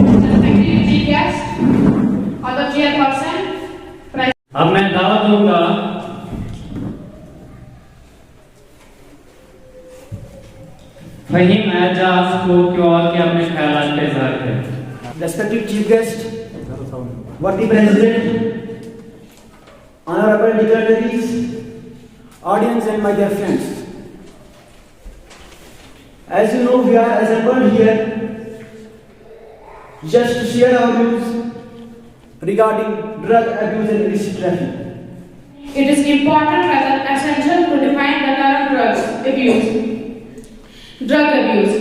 respected chief guest or the chairperson. अब मैं दावा दूंगा फहीम एजाज को क्यों के अपने ख्यालात का इजहार करें। Respected chief guest, worthy president, honorable dignitaries, audience and my dear friends. As you know, we are assembled here just to share our views regarding drug abuse and illicit trafficking. It is important rather essential to define the term drug abuse.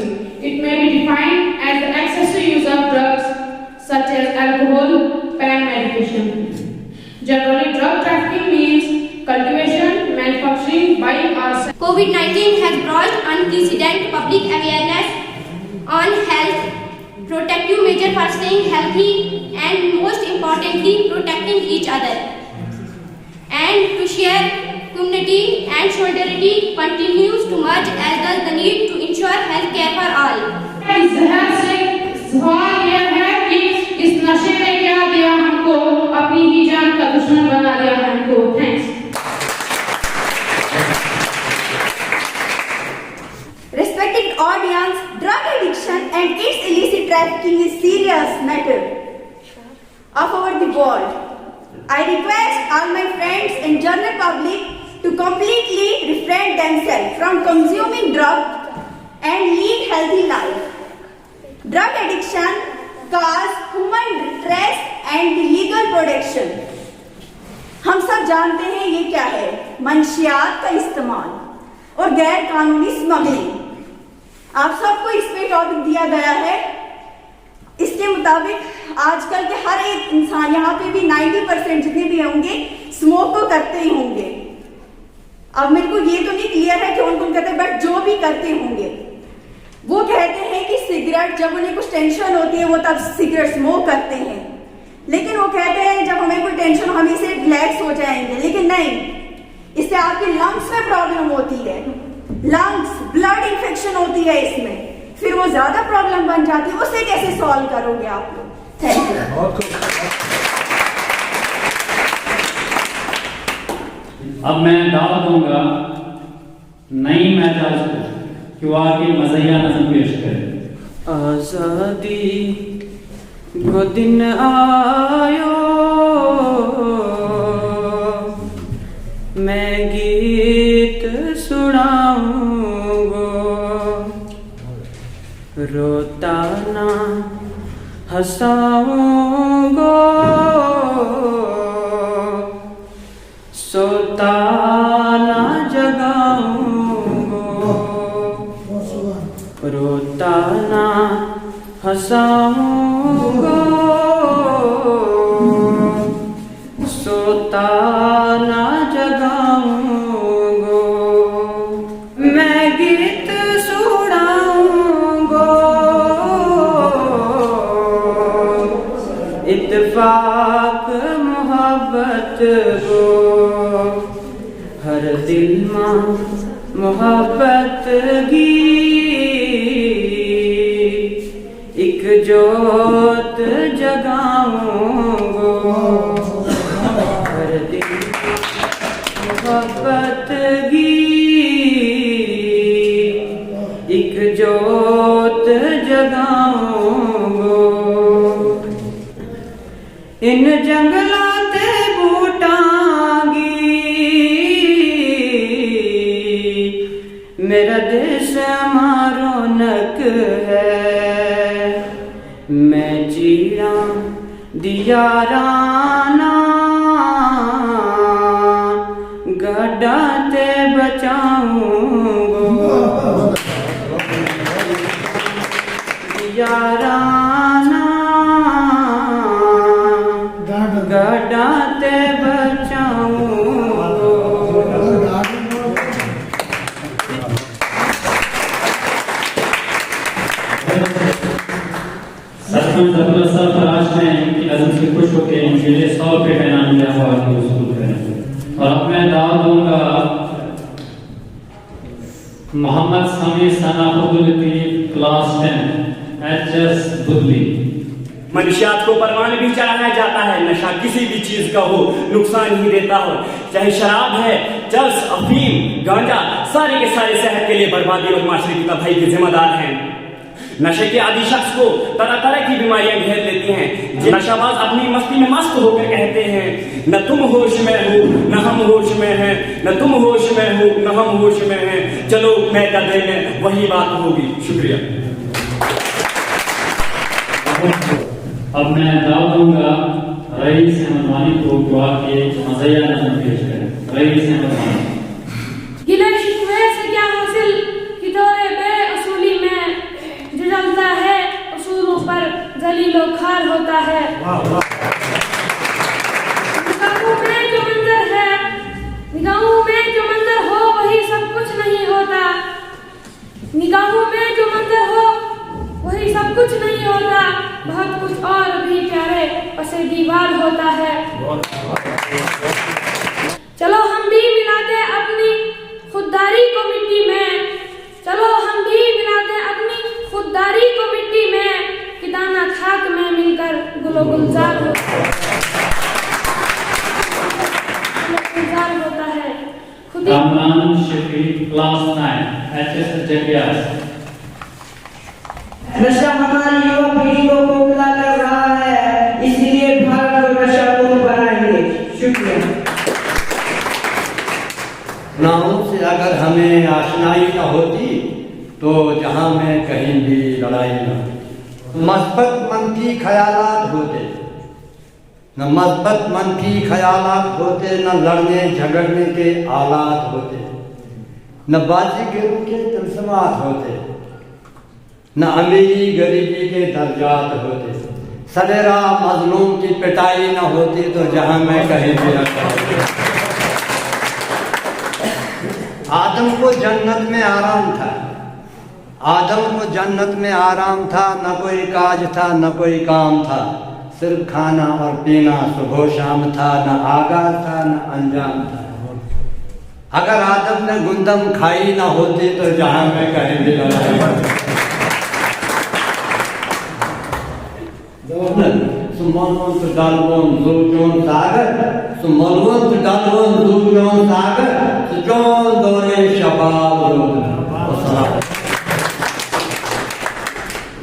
It may be defined as the excessive use of drugs such as alcohol, pain medication. Generally, drug trafficking means cultivation, manufacturing, buying or selling. COVID-19 has brought unprecedented public awareness on health, protective measures for staying healthy, and most importantly, protecting each other. And to share community and solidarity continues to merge as does the need to ensure health care for all. जहर से सवाल यह है कि इस नशे ने क्या दिया हमको, अपनी ही जान का दुश्मन बना दिया हमको। Thanks. Respected audience, drug addiction and its illicit trafficking is serious matter of our the world. I request all my friends and general public to completely refrain themselves from consuming drugs and lead healthy life. Drug addiction cause human distress and illegal production. हम सब जानते हैं ये क्या है, मंशियात का इस्तेमाल और गैर कानूनी स्मगलिंग। आप सबको इस पे टॉपिक दिया गया है। इसके मुताबिक आजकल के हर एक इंसान, यहाँ पे भी 90% जितने भी होंगे स्मोक तो करते ही होंगे। अब मेरे को ये तो नहीं क्लियर है कि कौन कौन करते हैं, बट जो भी करते होंगे वो कहते हैं कि सिगरेट, जब उन्हें कुछ टेंशन होती है वो तब सिगरेट स्मोक करते हैं। लेकिन वो कहते हैं जब हमें कोई टेंशन, हम इसे रिलैक्स हो जाएंगे, लेकिन नहीं, इससे आपके लंग्स में प्रॉब्लम होती है, लंग्स ब्लड इन्फेक्शन होती है इसमें, फिर वो ज्यादा प्रॉब्लम बन जाती है। उसे कैसे सॉल्व करोगे आप लोग? Thank you. अब मैं दावा दूंगा नईम एजाज को कि वो आके मज़हिया नज़म पेश करें। आजादी को दिन आयो, मैं गीत सुनाऊंगो, रोता ना हंसाऊंगो, सोता ना जगाऊंगो, रोता ना हंसाऊंगो, सोता ना जगाऊंगो, मैं गीत सुनाऊंगो, इत्तेफाक मोहब्बत को हर दिल में मोहब्बत की एक जोत जगाऊंगो, हर दिल मोहब्बत की एक जोत जगाऊंगो, इन जंगलाते बूटांगी मेरा देश रौनक है, मैं जीरा दिया राना गड्ढा ते बचाऊंगो, दिया राना गड्ढा ते बचाऊंगो। फराज ने इनकी नज़म से खुश होकर इनके लिए 100 रुपये का इनाम दिया हुआ है वसूल करें। और अब मैं दावा दूंगा मोहम्मद समी सनाफुद्दीन क्लास 10 HS बुदली। मनुष्यात को परवान भी चढ़ाया जाता है। नशा किसी भी चीज का हो नुकसान ही देता हो, चाहे शराब है, चर्स, अफीम, गांजा, सारे के सारे सेहत के लिए बर्बादी और माशरे की तबाही के जिम्मेदार हैं। नशे के आदि शख्स को तरह तरह की बीमारियां घेर लेती हैं। नशाबाज अपनी मस्ती में मस्त होकर कहते हैं, न तुम होश में हो न हम होश में हैं, न तुम होश में हो न हम होश में हैं, चलो मैं गधे में वही बात होगी। शुक्रिया। अब मैं दाव दूंगा रईस अहमद वानी को दुआ के मज़िया नज़म पेश करें। रईस अहमद वानी। गिले शिकवे से क्या हासिल कि दौरे बेअसूली में जो जलता है उसूलों पर जलीलो खार होता है। निगाहों में जो मंजर है, निगाहों में जो मंजर हो वही सब कुछ नहीं होता। निगाहों में जो मंजर हो वही सब कुछ नहीं होता, बहुत कुछ और भी प्यारे पसे दीवार होता है। चलो हम भी मिलाते अपनी खुददारी को मिट्टी में, चलो हम भी मिलाते अपनी खुददारी को मिट्टी में, कि दाना खाक में मिलकर गुलो गुलजार होता है। खुदी कामरान शफीक क्लास 9 एचएस जगियास। नशा हमारी युवा पीढ़ी को खोखला कर रहा है, इसलिए भारत को नशा मुक्त बनाएंगे। शुक्रिया। गुनाहों से अगर हमें आशनाई न होती तो जहां में कहीं भी लड़ाई न, मस्बत मनफी ख्यालात होते, न मस्बत मनफी ख्यालात होते, न लड़ने झगड़ने के आलात होते, न बाजीगरों के तलसमात होते, न अमीरी गरीबी के दर्जात होते, सवेरा मजलूम की पिटाई न होती तो जहां मैं कहीं भी रहता। आदम को जन्नत में आराम था, आदम को जन्नत में आराम था, न कोई काज था न कोई काम था, सिर्फ खाना और पीना सुबह शाम था, न आगाज था न अंजाम था। अगर आदम ने गुंदम खाई ना होती तो जहां मैं कहीं भी लड़ाई। सुमलवंत डालवन जोन सागर, सुमलवंत डालवन जोन सागर, सुजोन दौरे शबाब रोद।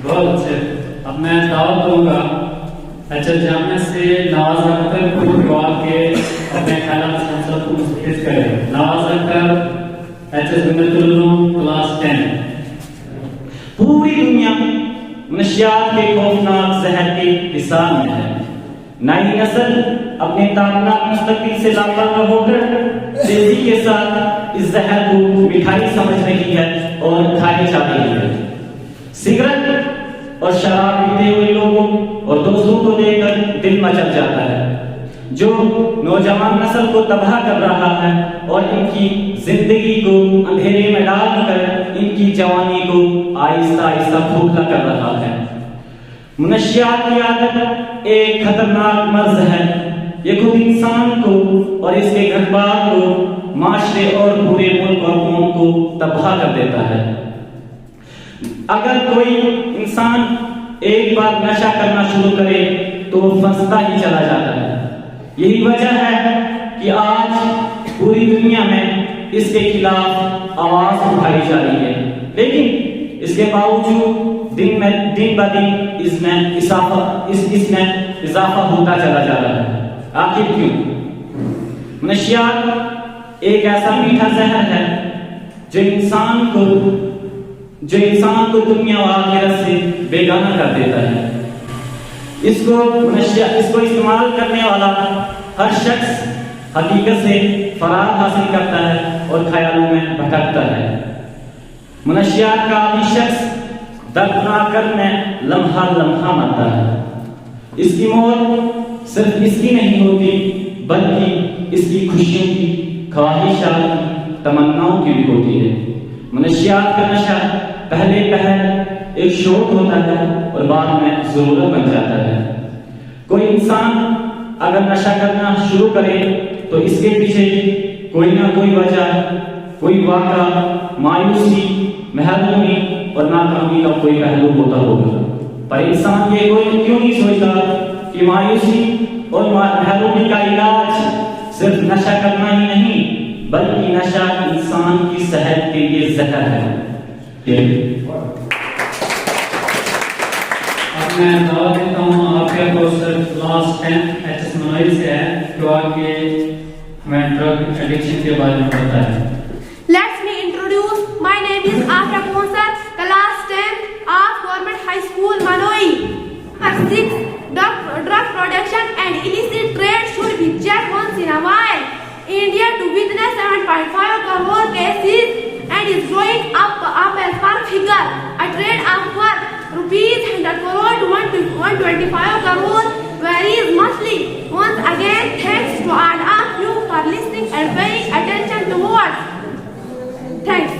बहुत अच्छे। अब मैं दावत दूंगा एचएस जामिया से नवाज अख्तर को दुआ के अपने ख्यालात संसद को मुस्तफ़िज़ करें। Nawaz Akhtar HS Minnatul Uloom class 10। पूरी दुनिया नशियात के खौफनाक जहर के हिसाब में है। नई नस्ल अपने ताबनाक मुस्तकिल से लापरवाह होकर तेजी के साथ इस जहर को मिठाई समझ रही है और खाई जा रही है। सिगरेट और शराब पीते हुए लोगों और दोस्तों को देखकर दिल मचल जाता है, जो नौजवान नस्ल को तबाह कर रहा है और इनकी जिंदगी को अंधेरे में डालकर इनकी जवानी को आहिस्ता आहिस्ता खोखला कर रहा है। मुनशियात की आदत एक खतरनाक मर्ज है। ये खुद इंसान को और इसके घर बार को, माशरे और पूरे मुल्क और कौम को तबाह कर देता है। अगर कोई इंसान एक बार नशा करना शुरू करे तो वो फंसता ही चला जाता है। यही वजह है कि आज पूरी दुनिया में इसके खिलाफ आवाज उठाई जा रही है, लेकिन इसके बावजूद दिन ब दिन इसमें इजाफा होता चला जा रहा है। आखिर क्यों? नशियात एक ऐसा मीठा जहर है जो इंसान को दुनिया और आखिरत से बेगाना कर देता है। इसको इस्तेमाल करने वाला हर शख्स हकीकत से फरार हासिल करता है और ख्यालों में भटकता है। मुनशियात का आदि शख्स दर्दनाक कर्म में लम्हा लम्हा मरता है। इसकी मौत सिर्फ इसकी नहीं होती, बल्कि इसकी खुशियों की, ख्वाहिशात की, तमन्नाओं की भी होती है। मुनशियात का नशा पहले एक शौक होता है और बाद में जरूरत बन जाता है। कोई इंसान अगर नशा करना शुरू करे तो इसके पीछे कोई ना कोई वजह, कोई वाक़ा, मायूसी, महरूमी और नाकामी का कोई पहलू होता होगा। पर इंसान ये कोई क्यों नहीं सोचता कि मायूसी और महरूमी का इलाज सिर्फ नशा करना ही नहीं, बल्कि नशा इंसान की सेहत के लिए जहर है। अब मैं दावा देता हूँ आपके को सिर्फ क्लास 10 एचएस मनोई से है जो आगे हमें ड्रग एडिक्शन के बारे में बताएं। Let me introduce. My name is Afra Konsar, class 10 of Government High School, Manoi. Number 6. Drug production and illicit trade should be checked once in a while. India to witness 7.5 crore cases and is growing up as per figure. A trade of worth rupees 100 crore to 125 crore varies monthly. Once again, thanks to all of you for listening and paying attention to words. Thanks.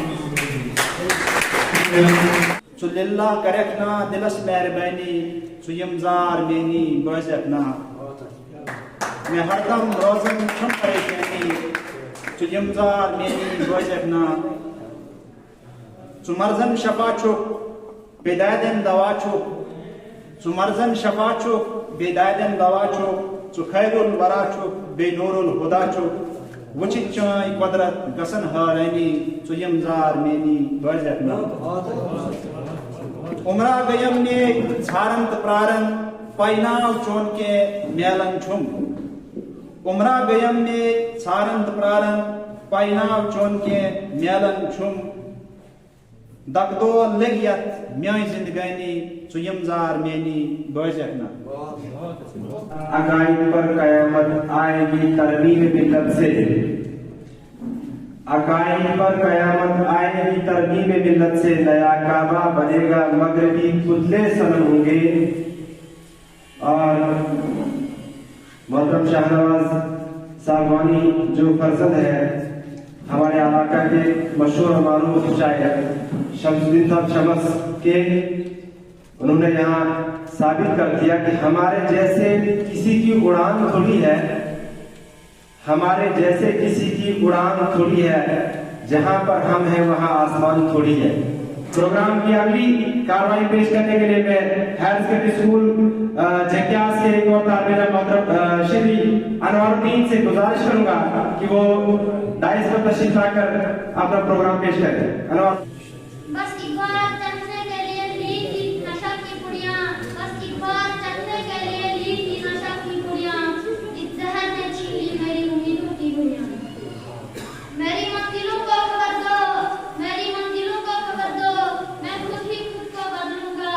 Sulilla karekna dilas mehrabani suyamzar meni bozakna मैं हरदम रोजन छुम परेशानी सुयमजार meni bozakna सुमरजन शफाचो बेदायदन दवाचो सुमरजन शफाचो बेदायदन दवाचो सुखैरुल वराचो बेनूरुल हुदाचो वचित चाय कुदरत गसन हारनी सुयमजार many बजकना उमरा गयम ने छारंत प्रारंत पैनाव चोन के melon छुम उमरा गयम ने छारंत प्रारंत पैनाव चोन के मेलन छुम दकदो लगियत म्याय जिंदगानी सुयमजार मेनी बजकना अकाइद पर कयामत आएगी तरमीम मिल्लत से, अकाइद पर कयामत आएगी तरमीम मिल्लत से, नया काबा बनेगा मगरबी पुतले सनम होंगे। और मोहतरम शाहनवाज साहबानी जो फर्जंद है हमारे इलाका के मशहूर और मारूफ शायर शमसुद्दीन साहब शमस के, उन्होंने यहाँ साबित कर दिया कि हमारे जैसे किसी की उड़ान थोड़ी है, हमारे जैसे किसी की उड़ान थोड़ी है, जहां पर हम हैं वहां आसमान थोड़ी है। प्रोग्राम की अगली कार्रवाई पेश करने के लिए मैं हायर सेकेंडरी स्कूल झक्यास के एक और तालिब मोहतरम श्री अनवरुद्दीन से गुजारिश करूंगा कि वो डाइस पर तशरीफ लाकर अपना प्रोग्राम पेश करें। अनवर बस एक बार चखने के लिए ली थी नशा की पुड़ियां, बस एक बार चखने के लिए ली थी नशा की पुड़ियां, इस जहर ने छीन ली मेरी उम्मीदों की बुनियाद। मेरी मंजिलों को खबर दो, मेरी मंजिलों को खबर दो, मैं खुद ही खुद को बदलूंगा।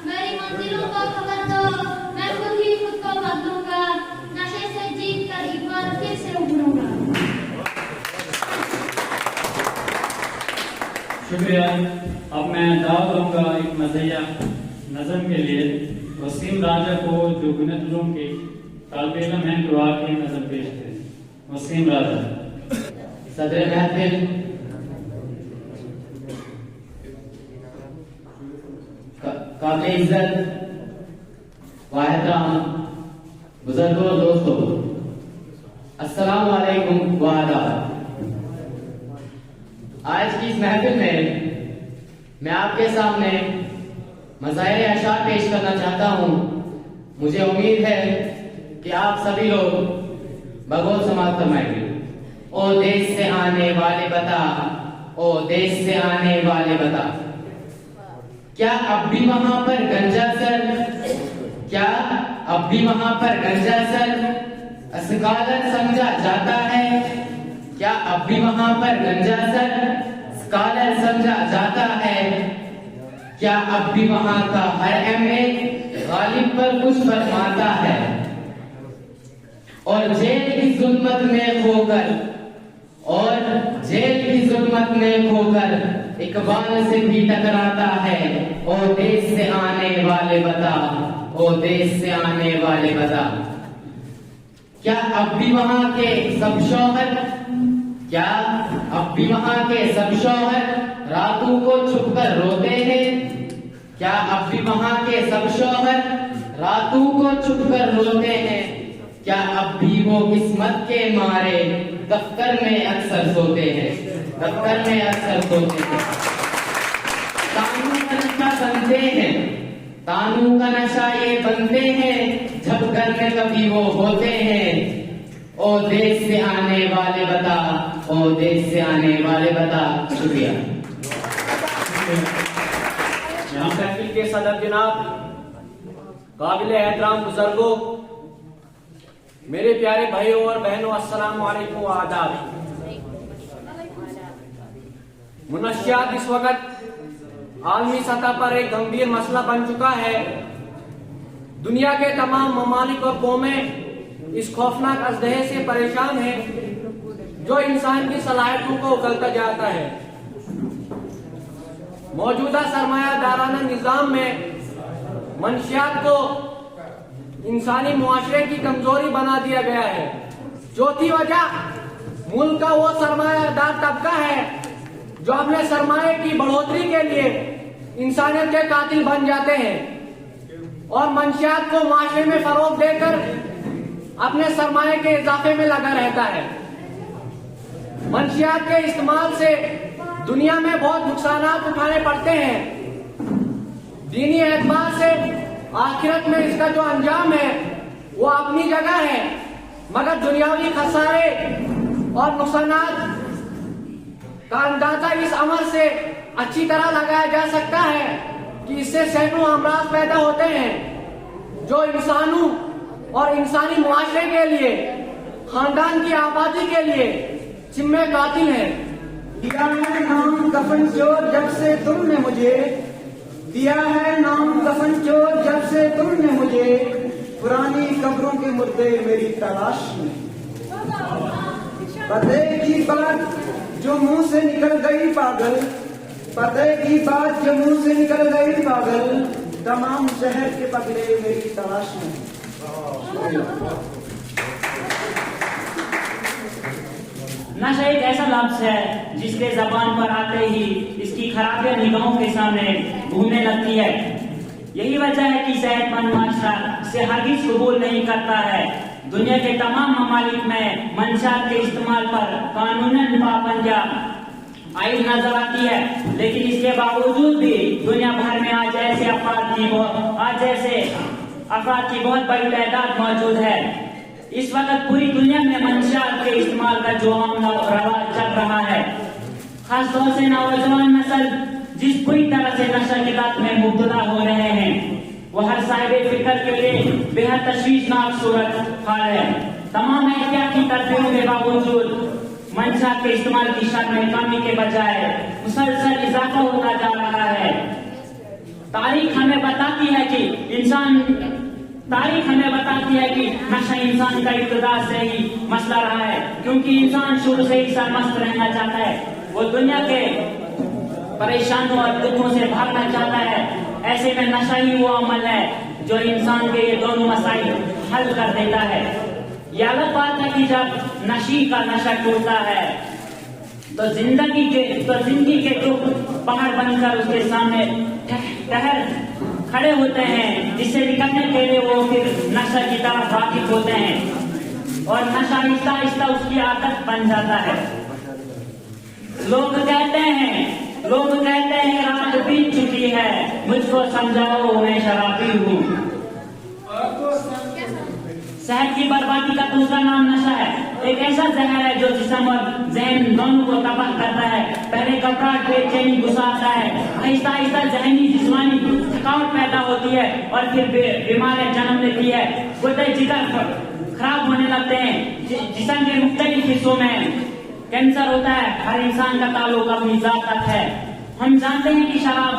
मेरी मंजिलों को खबर दो, मैं खुद ही खुद को बदलूंगा। नशे से जीत कर एक बार फिर से उभरूंगा। शुक्रिया। अब मैं दावा दूंगा एक मज़हिया नज़म के लिए वसीम राजा को जो गुनत उलूम के तालिब इल्म हैं दुआ की नज़म पेश करें। वसीम राजा। सदर महफिल, काबिल इज्जत वाहिदान, बुजुर्गों, दोस्तों, अस्सलाम वालेकुम व आदाब। आज की इस महफिल में मैं आपके सामने मज़ाहिर अशार पेश करना चाहता हूँ। मुझे उम्मीद है कि आप सभी लोग बगौर समाअत फरमाएंगे। ओ देश से आने वाले बता, ओ देश से आने वाले बता, क्या अब भी वहां पर गंजा सर, क्या अब भी वहां पर गंजा सर स्कॉलर समझा जाता है? क्या अब भी वहां पर गंजा सर स्कॉलर समझा जाता है? क्या अब भी वहां का हर एमए गालिब पर कुछ फरमाता है? और जेल की जुल्मत में खोकर, और जेल की जुल्मत में खोकर इकबाल से भी टकराता है। ओ देश से आने वाले बता, ओ देश से आने वाले बता, क्या अब भी वहां के सब शौहर, क्या अब भी वहां के सब शौहर रातों को छुपकर रोते हैं? क्या अब भी वहां के सब शौहर रातों को छुपकर रोते हैं? क्या अब भी वो किस्मत के मारे दफ्तर में अक्सर सोते हैं, दफ्तर में अक्सर सोते हैं? कानून का बनते हैं, तानू का नशा ये बनते हैं जब घर में कभी वो होते हैं। ओ देश से आने वाले बता, ओ देश से आने वाले बता। शुक्रिया। यहाँ महफिल के सदर जनाब, काबिल एहतराम बुजुर्गों, मेरे प्यारे भाइयों और बहनों, अस्सलाम वालेकुम व आदाब। मुनशियात इस वक्त आलमी सतह पर एक गंभीर मसला बन चुका है। दुनिया के तमाम ममालिक और कौमें इस खौफनाक अजदहे से परेशान हैं जो इंसान की सलाहियतों को उगलता जाता है। मौजूदा सरमायादाराना निजाम में मंशियात को इंसानी मुआशरे की कमजोरी बना दिया गया है। चौथी वजह, मुल्क का वो सरमायादार तबका है जो अपने सरमाए की बढ़ोतरी के लिए इंसानियत के कातिल बन जाते हैं और मंशियात को माशरे में फरोग देकर अपने सरमाए के इजाफे में लगा रहता है। मंशियात के इस्तेमाल से दुनिया में बहुत नुकसानात उठाने पड़ते हैं। दीनी एतबार से आखिरत में इसका जो अंजाम है वो अपनी जगह है, मगर दुनियावी खसारे और नुकसानात का अंदाजा इस अमल से अच्छी तरह लगाया जा सकता है कि इससे सैकड़ों अमराज पैदा होते हैं जो इंसानों और इंसानी मुआशरे के लिए, खानदान की आबादी के लिए जिम्मे कातिल है। दिया है नाम कफन चोर जब से तुमने मुझे, दिया है नाम कफन चोर जब से तुमने मुझे, पुरानी कब्रों के मुर्दे मेरी तलाश में। पते की बात जो मुंह से निकल गई पागल, पते की बात जो मुंह से निकल गई पागल, तमाम शहर के पगले मेरी तलाश में। नशा एक ऐसा लफ्ज है जिसके जबान पर आते ही इसकी खराबियां निगाहों के सामने घूमने लगती है। यही वजह है कि सेहतमंद माशरा इसे हरगिज कबूल नहीं करता है। दुनिया के तमाम ममालिक में मंशात के इस्तेमाल पर कानूनन पाबंदियां आयद नजर आती है, लेकिन इसके बावजूद भी दुनिया भर में आज ऐसे अफराद की बहुत बड़ी तादाद मौजूद है। इस वक्त पूरी दुनिया में मंशियात के इस्तेमाल का जो आम रवाज चल रहा है, खासतौर से नौजवान नस्ल जिस पूरी तरह से नशा की लत में मुब्तला हो रहे हैं, वो हर साहिब फिक्र के लिए बेहद तशवीशनाक सूरत हाल है। तमाम एहतियाती तदबीरों के बावजूद मंशियात के इस्तेमाल की शर्ह में कमी के बजाय मुसलसल इजाफा होता जा रहा है। तारीख हमें बताती है कि नशा इंसान का इब्तिदा से ही मसला रहा है, क्योंकि इंसान शुरू से ही सरमस्त रहना चाहता है। वो दुनिया के परेशानियों और दुखों से भागना चाहता है। ऐसे में नशा ही वो अमल है जो इंसान के ये दोनों मसाइल हल कर देता है। ये अलग बात है कि जब नशी का नशा टूटता है तो जिंदगी के दुख पहाड़ बनकर उसके सामने ठहर खड़े होते हैं, जिससे निकलने के लिए वो फिर नशा की तरफ वाकिफ होते हैं और नशा आहिस्ता आहिस्ता उसकी आदत बन जाता है। लोग कहते हैं रात बीत चुकी है, मुझको समझाओ मैं शराबी हूँ। सेहत की बर्बादी का दूसरा नाम नशा है। एक ऐसा जहर है जो जिस्म और जहन दोनों को तबाह करता है। पहले घबराहट, बेचैनी, गुस्सा आता है, आहिस्ता आहिस्ता जहनी जिस्मानी थकावट पैदा होती है और फिर बीमारियां जन्म लेती है। गुर्दे जिगर खराब होने लगते हैं। जिस्म के मुख्तलिफ हिस्सों में कैंसर होता है। हर इंसान का ताल्लुक अपनी जात तक है। हम जानते हैं कि शराब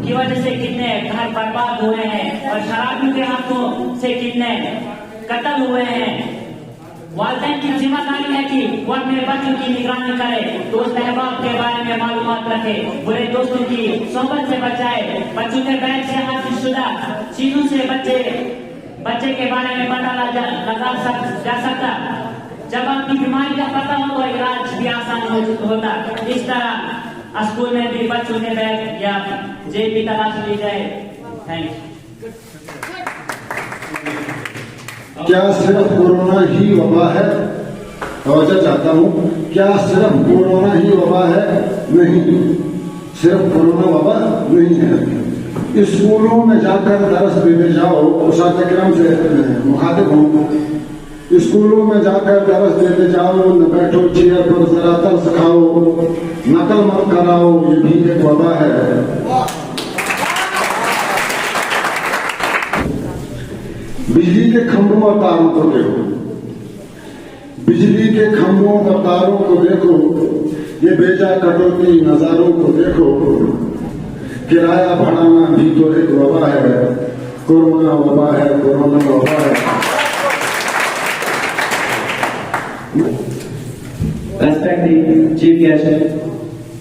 की वजह से कितने घर बर्बाद हो रहे हैं और शराबियों के हाथों से कितने कत्ल हुए हैं। वालिदैन की जिम्मेदारी है कि वो अपने बच्चों की निगरानी करे, दोस्त अहबाब के बारे में मालूमात रखे, बुरे दोस्तों की सोहबत से बचाए, बच्चों के बैग से हासिल शुदा चीजों से बच्चे के बारे में पता लगा जा सकता। जब आपकी बीमारी का पता हो तो इलाज भी आसान होता। इस तरह स्कूल में भी बच्चों के बैग या जेब भी तलाश ली जाए। थैंक क्या सिर्फ कोरोना ही वबा है? तवज्जो चाहता हूँ, क्या सिर्फ कोरोना ही वबा है? नहीं, सिर्फ कोरोना वबा नहीं है। स्कूलों में जाकर दरस देते जाओ, उस पाठ्यक्रम से मुखातिब हूँ। स्कूलों में जाकर दरस देते जाओ, न बैठो चेयर पर जरा तरस खाओ, नकल मत कराओ, ये भी एक वबा है। बिजली के खंभों और तारों को देखो, बिजली के खंभों और तारों को देखो, ये बेजा कटौती नजारों को देखो, किराया बढ़ाना भी तो एक वबा है, कोरोना वबा है, कोरोना वबा है। Respected Chief Guest,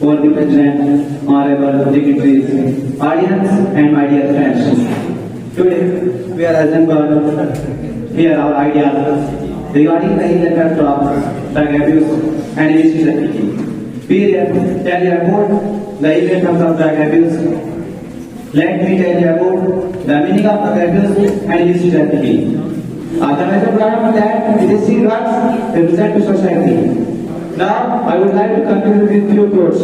all the President, honorable dignitaries, audience and my dear friends. Today we are assembled here our ideas regarding the illegal drugs, drug abuse and illicit trafficking. We tell you about the effects of drug abuse. Let me tell you about the meaning of drug abuse and illicit trafficking. The major problem that illicit drugs represent to society. Now, I would like to continue with few quotes.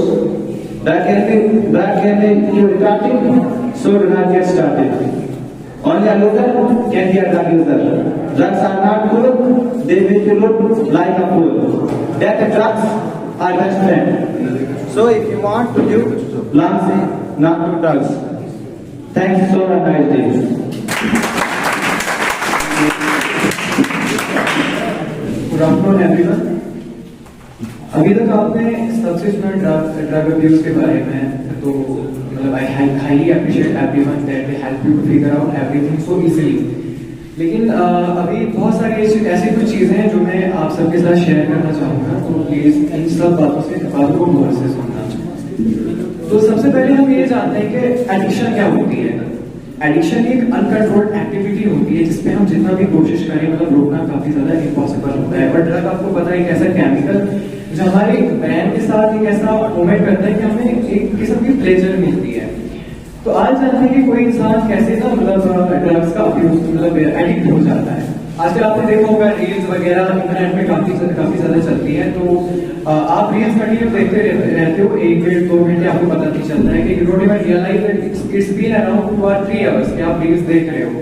Drug can be irritating, so do not get started. Only a loser can be a drug user. Drugs are not cool, they make you look like a fool. That drugs are best friend. So if you want to live long, say not to drugs. Thanks so much, nice day. Good afternoon, everyone. अभी तक आपने सबसे सुना drug abuse के बारे में, तो मतलब I highly appreciate everyone that they help you to figure out everything so easily. लेकिन अभी बहुत सारी ऐसी कुछ चीजें हैं जो मैं आप सबके साथ शेयर करना चाहूंगा, तो प्लीज इन सब बातों को गौर से सुनना। तो सबसे पहले हम ये जानते हैं कि एडिक्शन क्या होती है। एडिक्शन एक अनकंट्रोल्ड एक्टिविटी होती है जिसमें हम जितना भी कोशिश करें मतलब रोकना काफी ज्यादा इम्पॉसिबल होता है। बट ड्रग आपको पता है एक ऐसा केमिकल जो हमारे ब्रेन के साथ एक ऐसा मूवमेंट करता है कि हमें एक किस्म की प्लेजर मिलती है। तो आज जानते हैं कि कोई इंसान कैसे ना मतलब ड्रग्स का मतलब एडिक्ट हो जाता है। आजकल आपने देखा होगा रील्स वगैरह इंटरनेट में काफी ज्यादा चलती है, तो आप रील्स कंटिन्यू देखते रहते हो, 1 मिनट 2 मिनट आपको पता नहीं चलता है कि you don't even realise that it's been around 2 or 3 hours कि आप रील्स देख रहे हो।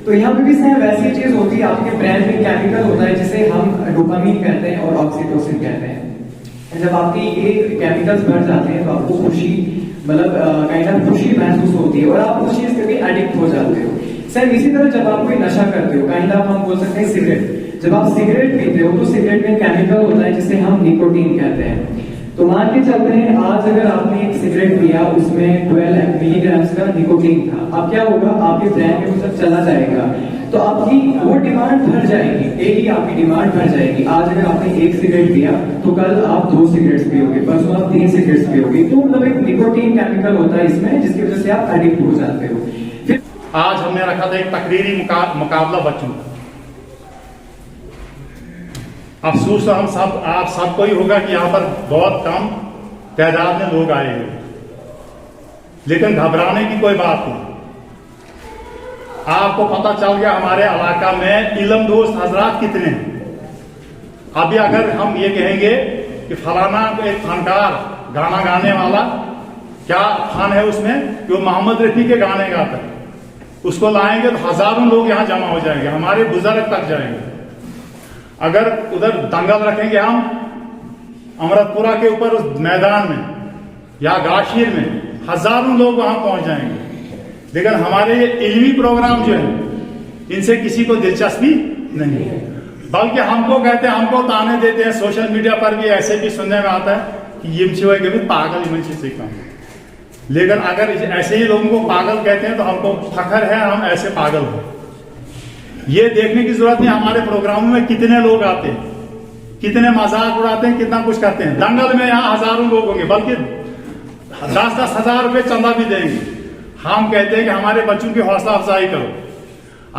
तो यहाँ पे भी सेम वैसी चीज होती है, आपके ब्रेन में केमिकल होता है जिसे हम डोपामिन कहते हैं और ऑक्सीटोसिन कहते हैं। जब आपकी ये केमिकल्स बढ़ जाते हैं तो आपको खुशी मतलब काइंड ऑफ खुशी महसूस होती है और आप उस चीज के भी एडिक्ट हो जाते हो। सर इसी तरह जब आप कोई नशा करते हो, काइंड ऑफ हम बोल सकते हैं सिगरेट, जब आप सिगरेट पीते हो तो सिगरेट में केमिकल होता है जिसे हम निकोटीन कहते हैं। तो मान के चलते हैं आज अगर आपने एक सिगरेट पिया उसमें 12 मिलीग्राम का निकोटीन था, अब क्या होगा आपके ब्रेन में वो सब चला जाएगा तो आपकी वो डिमांड बढ़ जाएगी, डेली आपकी डिमांड बढ़ जाएगी। आज अगर आपने 1 सिगरेट पिया तो कल आप 2 सिगरेट्स पियोगे, परसों आप 3 सिगरेट्स पियोगे। तो मतलब एक निकोटीन केमिकल होता है इसमें जिसकी वजह से आप एडिक्ट हो जाते हो। आज हमने रखा था एक तकरीरी मुकाबला बच्चों का। अफसोस तो आप सबको ही होगा कि यहाँ पर बहुत कम तादाद में लोग आए हैं, लेकिन घबराने की कोई बात नहीं। आपको पता चल गया हमारे इलाका में इल्म दोस्त हजरात कितने हैं। अभी अगर हम ये कहेंगे कि फलाना एक फनकार गाना गाने वाला, क्या फन है उसमें कि वो मोहम्मद रफी के गाने गाता है, उसको लाएंगे तो हजारों लोग यहाँ जमा हो जाएंगे, हमारे बुजुर्ग तक जाएंगे। अगर उधर दंगल रखेंगे हम अमृतपुरा के ऊपर उस मैदान में या गाशीर में, हजारों लोग वहां पहुंच जाएंगे। लेकिन हमारे ये इल्मी प्रोग्राम जो है इनसे किसी को दिलचस्पी नहीं है, बल्कि हमको कहते हैं, हमको ताने देते हैं। सोशल मीडिया पर भी ऐसे भी सुनने में आता है कि ये भी पागल इमंशी सीखा। लेकिन अगर ऐसे ही लोगों को पागल कहते हैं तो हमको फख्र है हम ऐसे पागल हो। ये देखने की जरूरत नहीं हमारे प्रोग्रामों में कितने लोग आते हैं, कितने मजाक उड़ाते हैं, कितना कुछ करते हैं। दंगल में यहाँ हजारों लोग होंगे, बल्कि 10-10 हजार रुपए चंदा भी देंगे। हम कहते हैं कि हमारे बच्चों की हौसला अफजाई करो।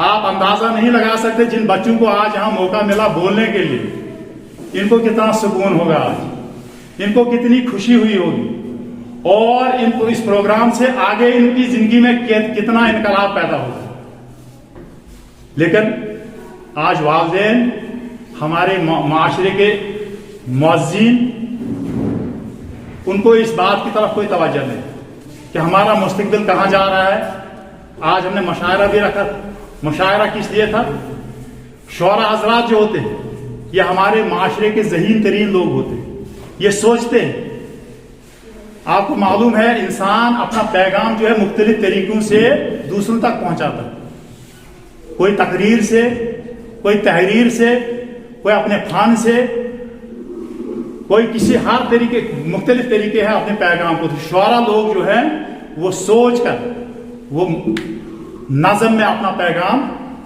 आप अंदाजा नहीं लगा सकते जिन बच्चों को आज यहाँ मौका मिला बोलने के लिए, इनको कितना सुकून होगा, आज इनको कितनी खुशी हुई होगी, और इनको इस प्रोग्राम से आगे इनकी जिंदगी में कितना इनकलाब पैदा होगा। लेकिन आज वालिदैन, हमारे माशरे के मुअज्जिन, उनको इस बात की तरफ कोई तवज्जो नहीं कि हमारा मुस्तकबिल कहाँ जा रहा है, आज हमने मुशायरा भी रखा। मुशायरा किस लिए था? शौरा हजरात जो होते हैं ये हमारे माशरे के ज़हीन तरीन लोग होते हैं, ये सोचते हैं। आपको मालूम है इंसान अपना पैगाम जो है मुख्तलिफ तरीकों से दूसरों तक पहुंचाता है, कोई तकरीर से, कोई तहरीर से, कोई अपने फान से, कोई किसी हर तरीके मुख्तलिफ तरीके हैं अपने पैगाम को। तो शुआरा लोग जो है वो सोच कर वो नज़म में अपना पैगाम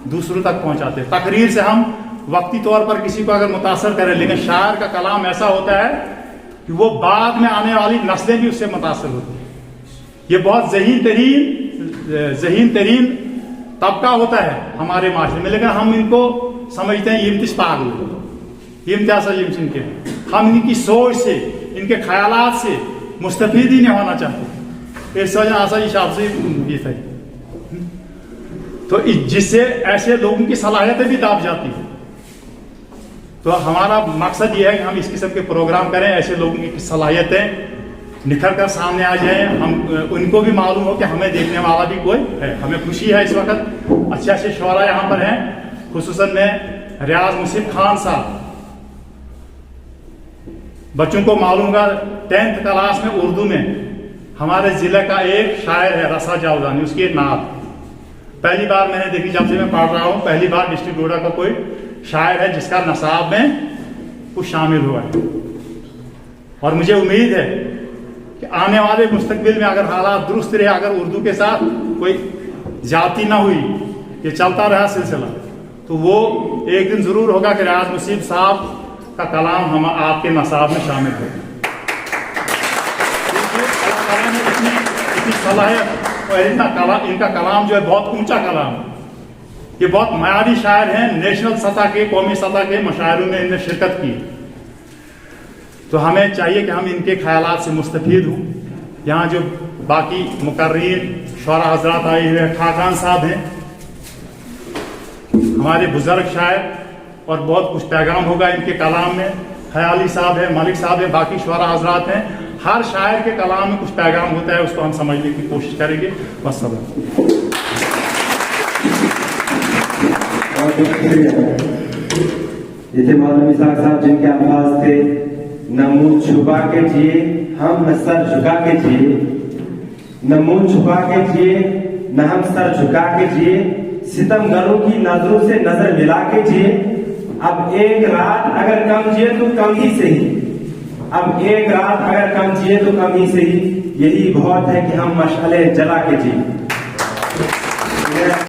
दूसरों तक पहुंचाते हैं। तकरीर से हम वक्ती तौर पर किसी को अगर मुतासर करें, लेकिन शायर का कलाम ऐसा होता है कि वो बाद में आने वाली नस्लें भी उससे मुतासर होती हैं। ये बहुत ज़हीन तरीन तबका होता है हमारे माशरे में, लेकिन हम इनको समझते हैं इम्तिश पागल, इम्तियाज के। हम इनकी सोच से, इनके ख्यालात से मुस्तफीद ही नहीं होना चाहते। इस वजह आशा हिसाब से ये था, तो जिससे ऐसे लोगों की सलाहियतें भी दाब जाती है। तो हमारा मकसद ये है कि हम इस किस्म के प्रोग्राम करें, ऐसे लोगों की सलाहियतें निखर कर सामने आ जाए, हम उनको भी मालूम हो कि हमें देखने वाला भी कोई है। हमें खुशी है इस वक्त अच्छे अच्छे शुआरा यहाँ पर हैं, खुसूसन में रियाज मुसीब खान साहब। बच्चों को मालूम होगा 10th क्लास में उर्दू में हमारे जिले का एक शायर है रसा जावदानी, उसकी एक नात पहली बार मैंने देखी जब से मैं पढ़ रहा हूँ। पहली बार डिस्ट्रिक्ट डोडा का कोई शायर है जिसका नसाब में कुछ शामिल हुआ है। और मुझे उम्मीद है कि आने वाले मुस्तकबिल में अगर हालात दुरुस्त रहे, अगर उर्दू के साथ कोई जाति ना हुई, ये चलता रहा सिलसिला, तो वो एक दिन जरूर होगा कि रियाज मुसीब साहब का कलाम हम आपके नसाब में शामिल हो। इतनी सलाहियत और इनका कलाम जो है बहुत ऊंचा कलाम, ये बहुत मयारी शायर हैं। नेशनल सतह के, कौमी सतह के मुशायरों में इन्हें शिरकत की। तो हमें चाहिए कि हम इनके ख्यालात से मुस्तफीद हों। यहाँ जो बाकी मुकर्रीन शुआरा हजरात आए हुए, खाकान साहब हैं हमारे बुजुर्ग शायर, और बहुत कुछ पैगाम होगा इनके कलाम में। ख्याली साहब है, मलिक साहब है, बाकी शुआरा हजरात हैं। हर शायर के कलाम में कुछ पैगाम होता है, उसको हम समझने की कोशिश करेंगे। बस सब ये थे मौलवी साहब जिनके अल्फाज थे, न मुंह छुपा के जिए हम, न सर झुका के जिए, न मुंह छुपा के जिए न हम सर झुका के जिए, सितमगरों की नजरों से नजर मिला के जिए। अब एक रात अगर कम जिए तो कम ही सही, अब एक रात अगर कम जिए तो कम ही सही, यही बहुत है कि हम मशाले जला के जिए।